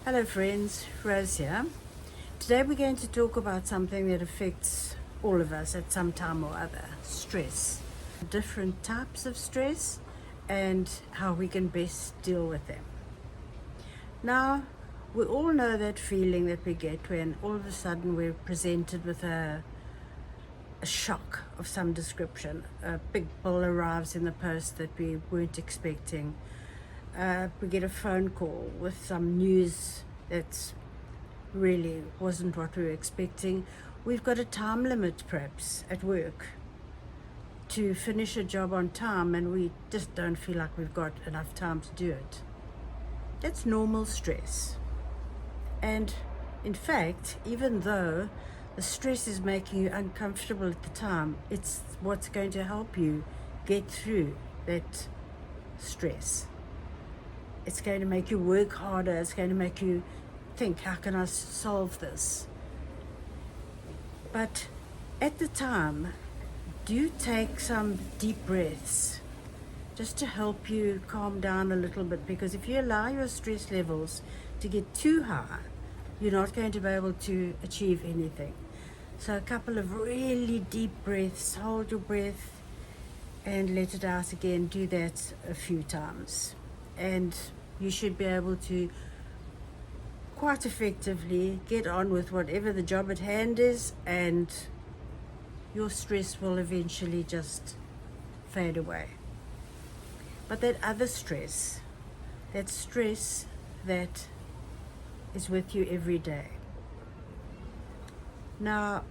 Hello friends, Rose here. Today we're going to talk about something that affects all of us at some time or other, stress. Different types of stress and how we can best deal with them. Now, we all know that feeling that we get when all of a sudden we're presented with a shock of some description. A big bill arrives in the post that we weren't expecting. We get a phone call with some news that really wasn't what we were expecting. We've got a time limit perhaps at work to finish a job on time and we just don't feel like we've got enough time to do it. That's normal stress. And in fact, even though the stress is making you uncomfortable at the time, it's what's going to help you get through that stress. It's going to make you work harder. It's going to make you think, how can I solve this? But at the time, do take some deep breaths just to help you calm down a little bit, because if you allow your stress levels to get too high, you're not going to be able to achieve anything. So a couple of really deep breaths, hold your breath and let it out again. Do that a few times. And you should be able to quite effectively get on with whatever the job at hand is, and your stress will eventually just fade away. But that other stress, that stress that is with you every day. Now,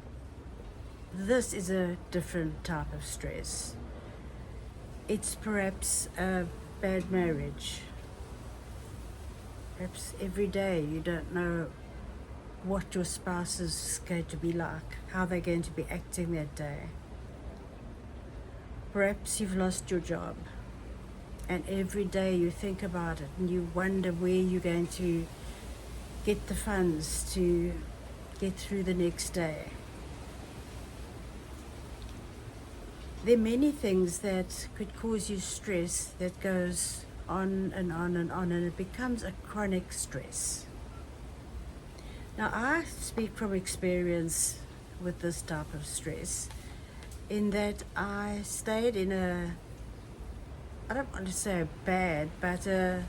this is a different type of stress. It's perhaps a bad marriage. Perhaps every day you don't know what your spouse is going to be like, how they're going to be acting that day. Perhaps you've lost your job and every day you think about it and you wonder where you're going to get the funds to get through the next day. There are many things that could cause you stress that goes on and on and on, and it becomes a chronic stress. Now, I speak from experience with this type of stress, in that I stayed in I don't want to say a bad, but an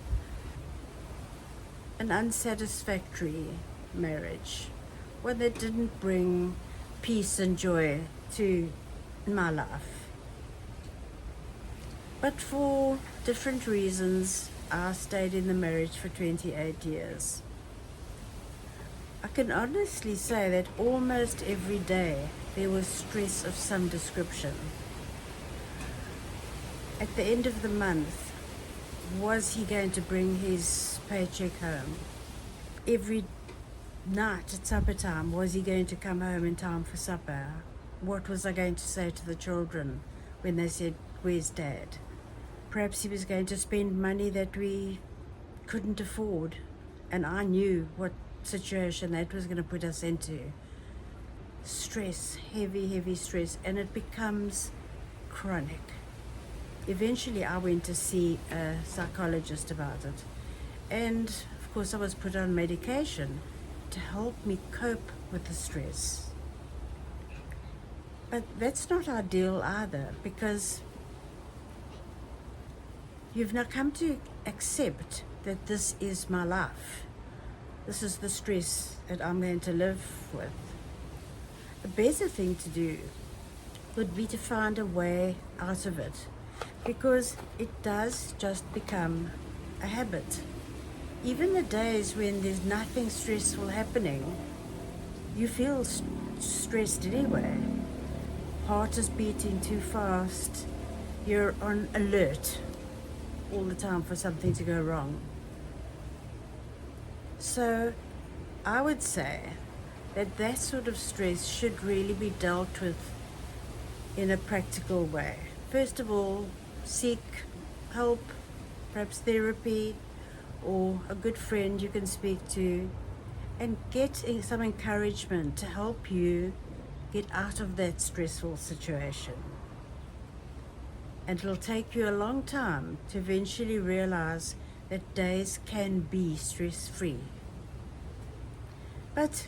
unsatisfactory marriage, one that didn't bring peace and joy to my life. But for different reasons, I stayed in the marriage for 28 years. I can honestly say that almost every day there was stress of some description. At the end of the month, was he going to bring his paycheck home? Every night at supper time, was he going to come home in time for supper? What was I going to say to the children when they said, "Where's Dad?" Perhaps he was going to spend money that we couldn't afford, and I knew what situation that was going to put us into. Stress, heavy stress, and it becomes chronic. Eventually I went to see a psychologist about it, and of course I was put on medication to help me cope with the stress. But that's not ideal either, because you've now come to accept that this is my life. This is the stress that I'm going to live with. A better thing to do would be to find a way out of it, because it does just become a habit. Even the days when there's nothing stressful happening, you feel stressed anyway. Heart is beating too fast. You're on alert all the time for something to go wrong. So I would say that sort of stress should really be dealt with in a practical way. First of all, seek help, perhaps therapy or a good friend you can speak to, and get some encouragement to help you get out of that stressful situation. And it'll take you a long time to eventually realize that days can be stress-free. But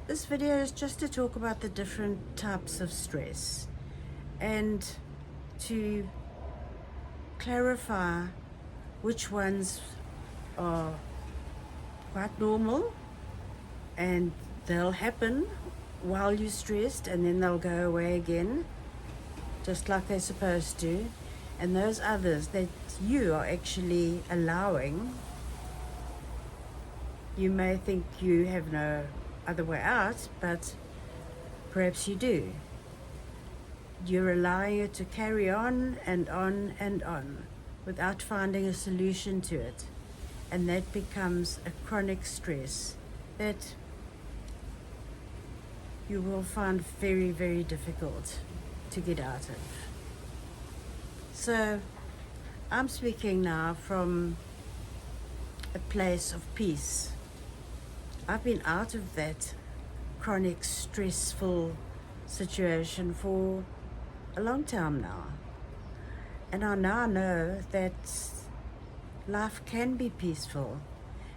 this video is just to talk about the different types of stress and to clarify which ones are quite normal and they'll happen while you're stressed and then they'll go away again, just like they're supposed to. And those others that you are actually allowing, you may think you have no other way out, but perhaps you do. You're allowing it to carry on and on and on without finding a solution to it. And that becomes a chronic stress that you will find very, very difficult to get out of. So I'm speaking now from a place of peace. I've been out of that chronic stressful situation for a long time now. And I now know that life can be peaceful.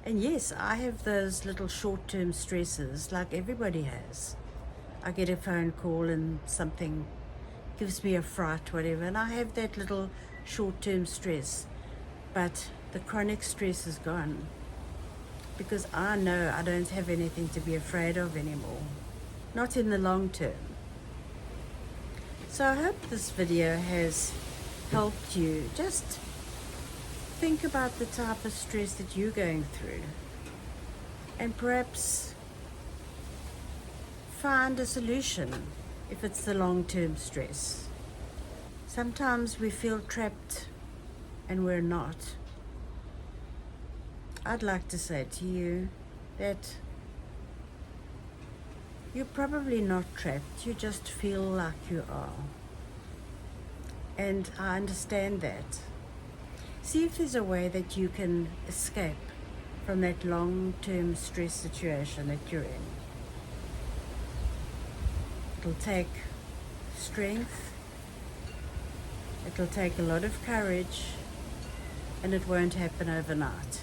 And yes, I have those little short-term stresses like everybody has. I get a phone call and something gives me a fright, whatever, and I have that little short-term stress. But the chronic stress is gone because I know I don't have anything to be afraid of anymore. Not in the long term. So I hope this video has helped you just think about the type of stress that you're going through and perhaps find a solution if it's the long-term stress. Sometimes we feel trapped and we're not. I'd like to say to you that you're probably not trapped, you just feel like you are. And I understand that. See if there's a way that you can escape from that long-term stress situation that you're in. It'll take strength, it'll take a lot of courage, and it won't happen overnight.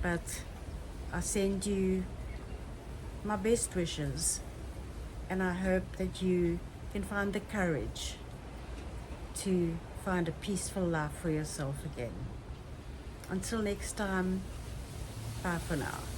But I send you my best wishes, and I hope that you can find the courage to find a peaceful life for yourself again. Until next time, bye for now.